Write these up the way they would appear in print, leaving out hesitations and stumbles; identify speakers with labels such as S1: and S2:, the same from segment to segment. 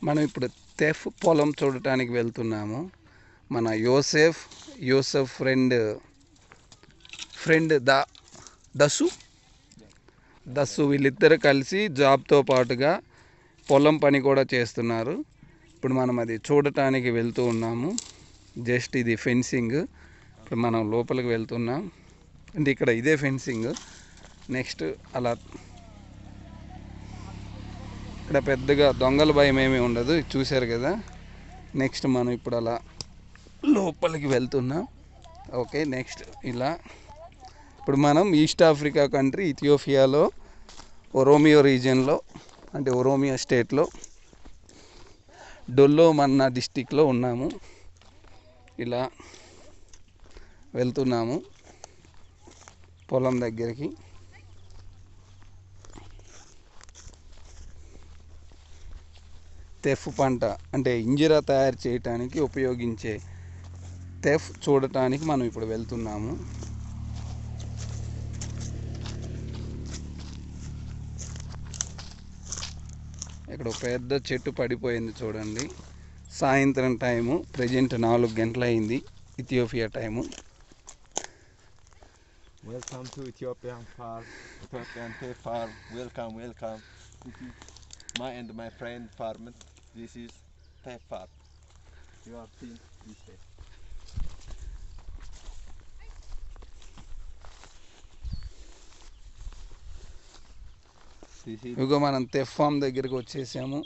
S1: మనం ఇప్పుడు తెఫ్ పొలం చూడటానికి వెళ్తున్నాము. మన యోసెఫ్ ఫ్రెండ్ దస్సు వీళ్ళిద్దరు కలిసి జాబ్తో పాటుగా పొలం పని కూడా చేస్తున్నారు. ఇప్పుడు మనం అది చూడటానికి వెళ్తూ ఉన్నాము. జస్ట్ ఇది ఫెన్సింగ్. ఇప్పుడు మనం లోపలికి వెళ్తున్నాం. అంటే ఇక్కడ ఇదే ఫెన్సింగ్. నెక్స్ట్ అలా ఇక్కడ పెద్దగా దొంగల భయం ఏమీ ఉండదు, చూశారు కదా. నెక్స్ట్ మనం ఇప్పుడు అలా లోపలికి వెళ్తున్నాం. ఓకే, నెక్స్ట్ ఇలా ఇప్పుడు మనం ఈస్ట్ ఆఫ్రికా కంట్రీ ఇథియోపియాలో ఒరోమియో రీజియన్లో, అంటే ఒరోమియో స్టేట్లో డొల్లో మన్నా డిస్టిక్లో ఉన్నాము. ఇలా వెళ్తున్నాము పొలం దగ్గరికి. తెఫ్ పంట అంటే ఇంజిరా తయారు చేయడానికి ఉపయోగించే తెఫ్ చూడటానికి మనం ఇప్పుడు వెళ్తున్నాము. ఇక్కడ పెద్ద చెట్టు పడిపోయింది చూడండి. సాయంత్రం టైము, ప్రజెంట్ 4 గంటలు అయింది Ethiopia time.
S2: Welcome to Ethiopian farm, Ethiopian tea farm. Welcome. This is my and my friend farm. This is tea farm. You have seen this tea.
S1: ఇగో మనం తెఫ్ ఫామ్ దగ్గరికి వచ్చేసాము.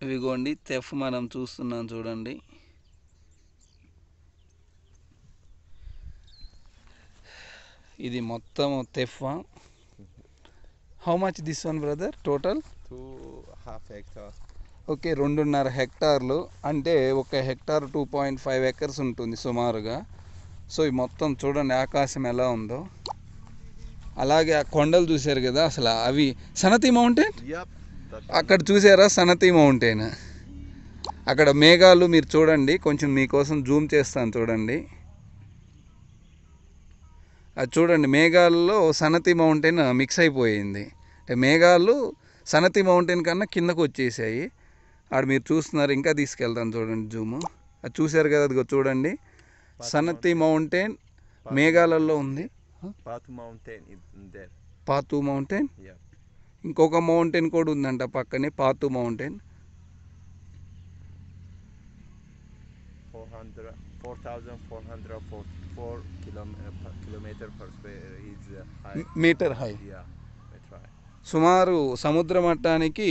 S1: ఇవిగోండి తెఫ్ మనం చూస్తున్నాం చూడండి. ఇది మొత్తం teff farm. How much this one brother total?
S2: 2.5 hectares.
S1: Okay, 2.5 హెక్టార్లు. అంటే ఒక హెక్టార్ 2.5 ఎకర్స్ ఉంటుంది సుమారుగా. సో ఈ మొత్తం చూడండి ఆకాశం ఎలా ఉందో. అలాగే ఆ కొండలు చూశారు కదా, అసలు అవి సనతి మౌంటైన్. అక్కడ చూసారా సనతి మౌంటైన్. అక్కడ మేఘాలు మీరు చూడండి, కొంచెం మీకోసం జూమ్ చేస్తాను చూడండి. అది చూడండి, మేఘాలలో సనతి మౌంటైన్ మిక్స్ అయిపోయింది. అంటే మేఘాలు సనతి మౌంటైన్ కన్నా కిందకు వచ్చేసాయి. ఆడ మీరు చూస్తున్నారు, ఇంకా తీసుకెళ్తాను చూడండి జూము. అది చూశారు కదా, అదిగో చూడండి సనతి మౌంటైన్ మేఘాలలో ఉంది. పాతు మౌంటైన్, ఇంకొక మౌంటైన్ కూడా ఉందంట పక్కనే, పాతు మౌంటైన్.
S2: 4,444
S1: metre high. సుమారు సముద్ర మట్టానికి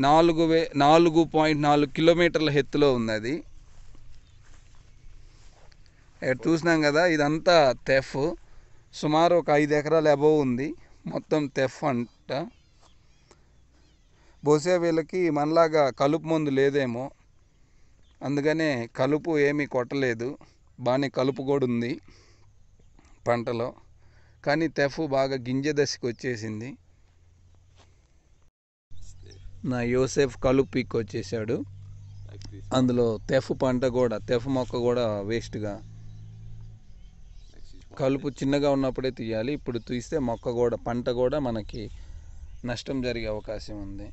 S1: 4.4 కిలోమీటర్ల ఎత్తులో ఉంది అది. చూసినాం కదా, ఇదంతా తెఫ్. సుమారు ఒక 5 ఎకరాల అబోవ్ ఉంది మొత్తం తెఫ్ అంట. బహుశా వీళ్ళకి మనలాగా కలుపు మందు లేదేమో, అందుకనే కలుపు ఏమీ కొట్టలేదు. బాగానే కలుపు కూడా ఉంది పంటలో, కానీ తెఫ్ బాగా గింజ దశకి వచ్చేసింది. నా యోసెఫ్ కలుపు పీక్ వచ్చేసాడు. అందులో తెఫ్ పంట కూడా, తెఫ్ మొక్క కూడా వేస్ట్గా. కలుపు చిన్నగా ఉన్నప్పుడే తీయాలి. ఇప్పుడు తీస్తే మొక్క కూడా, పంట కూడా మనకి నష్టం జరిగే అవకాశం ఉంది.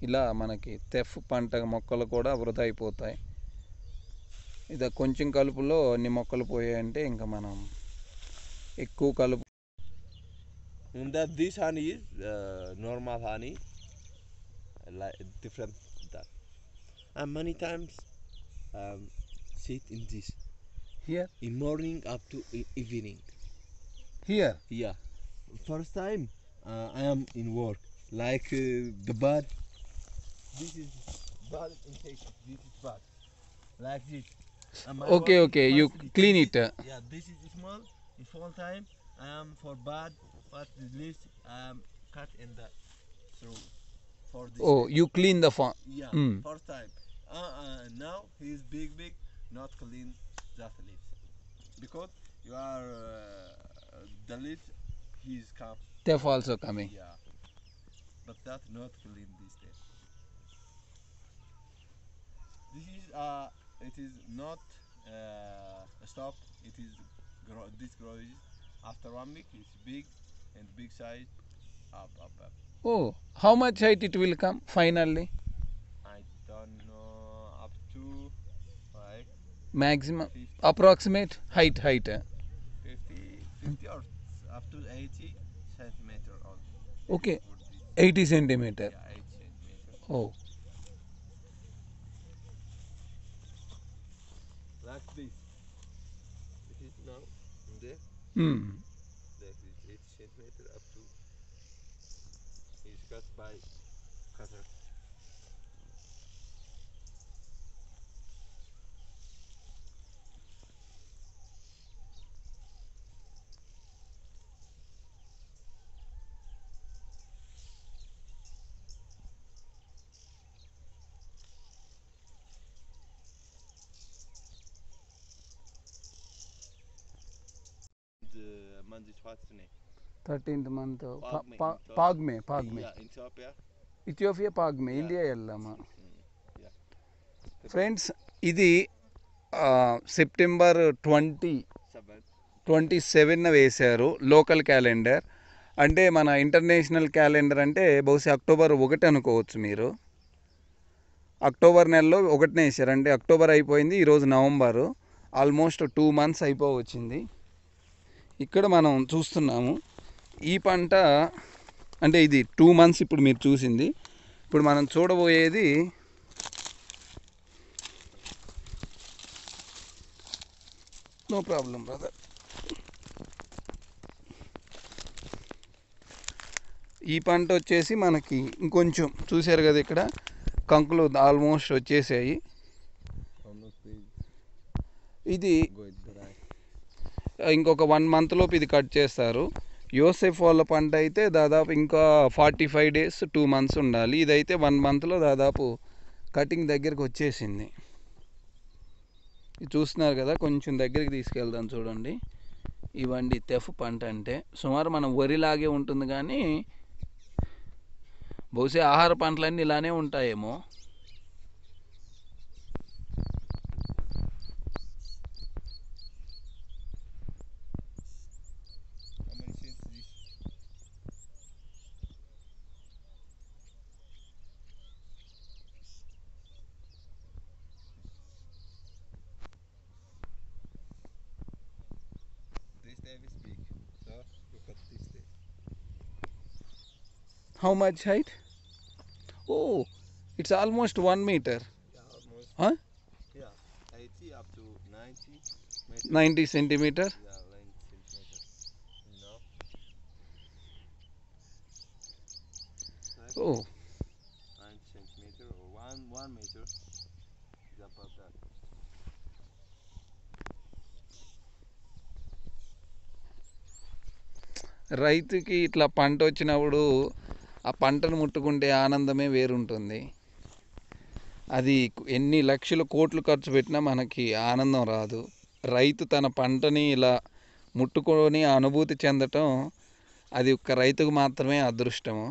S1: ఇలా మనకి తెఫ్ పంట మొక్కలు కూడా వృధా అయిపోతాయి. ఇది కొంచెం కలుపులో అన్ని మొక్కలు పోయాయంటే ఇంకా మనం ఎక్కువ కలుపు.
S2: This honey is normal honey, like different that. And many times sit in this
S1: here
S2: in morning up to evening.
S1: Here?
S2: Yeah. First time I am in work. Like the bud. This is bud intake. This is bud. Like this.
S1: Okay. You clean it.
S2: Yeah. This is small. In fall time I am for bud. But the leaves I am cut in the through. For this.
S1: Oh, you clean the farm.
S2: Yeah. First time. Now he is big. Not clean that leaves because you are. The leaves he's come.
S1: They're also coming.
S2: Yeah, but that not clean this day. This is it is not stop. It is this grows after 1 week. It's big and big size up.
S1: Oh, how much height it will come finally?
S2: I don't know, up to like
S1: Maximum
S2: 50,
S1: approximate height.
S2: 50 or up to 80 centimeter on.
S1: Okay,
S2: Would be,
S1: 80 centimeter.
S2: yeah, 8 centimeter.
S1: Oh,
S2: Like this. It is now there.
S1: hmm.
S2: Like this, 8 centimeter up to is cut by cutter. The month is what's the name?
S1: 13th month.
S2: Pagme.
S1: Pagme.
S2: Yeah, Ethiopia.
S1: Ethiopia Pagme,
S2: Yeah.
S1: India వెళ్ళామా.
S2: Yeah.
S1: Friends, ఇది September 27 వేశారు local calendar. అంటే మన international calendar అంటే బహుశా October 1 అనుకోవచ్చు మీరు. October నెలలో 1నే వేశారు, అంటే అక్టోబర్ అయిపోయింది, ఈరోజు నవంబరు. Almost 2 months అయిపోవచ్చింది. ఇక్కడ మనం చూస్తున్నాము ఈ పంట, అంటే ఇది 2 months ఇప్పుడు మీరు చూసింది. ఇప్పుడు మనం చూడబోయేది నో ప్రాబ్లం బ్రదర్. ఈ పంట వచ్చేసి మనకి ఇంకొంచెం చూశారు కదా, ఇక్కడ కంకులు ఆల్మోస్ట్ వచ్చేసాయి. ఇది ఇంకొక 1 month లోపు ఇది కట్ చేస్తారు. యోసెఫ్ వాళ్ళ పంట అయితే దాదాపు ఇంకా 45 days 2 months ఉండాలి. ఇదైతే 1 monthలో దాదాపు కటింగ్ దగ్గరికి వచ్చేసింది. ఇది చూస్తున్నారు కదా, కొంచెం దగ్గరికి తీసుకెళ్దాం చూడండి. ఇవండి తెఫ్ పంట అంటే సుమారు మనం వరిలాగే ఉంటుంది, కానీ బహుశా ఆహార పంటలన్నీ ఇలానే ఉంటాయేమో.
S2: This day is big. So look at this day.
S1: How much height? Oh, it's almost 1 meter.
S2: Yeah, almost.
S1: Huh?
S2: Yeah, 80 up to 90 meters.
S1: 90 centimeter.
S2: Yeah, 90 centimeters. You know. Like
S1: Oh,
S2: 90 centimeter or 1 meter is about that.
S1: రైతుకి ఇట్లా పంట వచ్చినప్పుడు ఆ పంటను ముట్టుకుంటే ఆనందమే వేరుంటుంది. అది ఎన్ని లక్షలు కోట్లు ఖర్చు పెట్టినా మనకి ఆనందం రాదు. రైతు తన పంటని ఇలా ముట్టుకొని అనుభూతి చెందటం అది ఒక్క రైతుకు మాత్రమే అదృష్టము.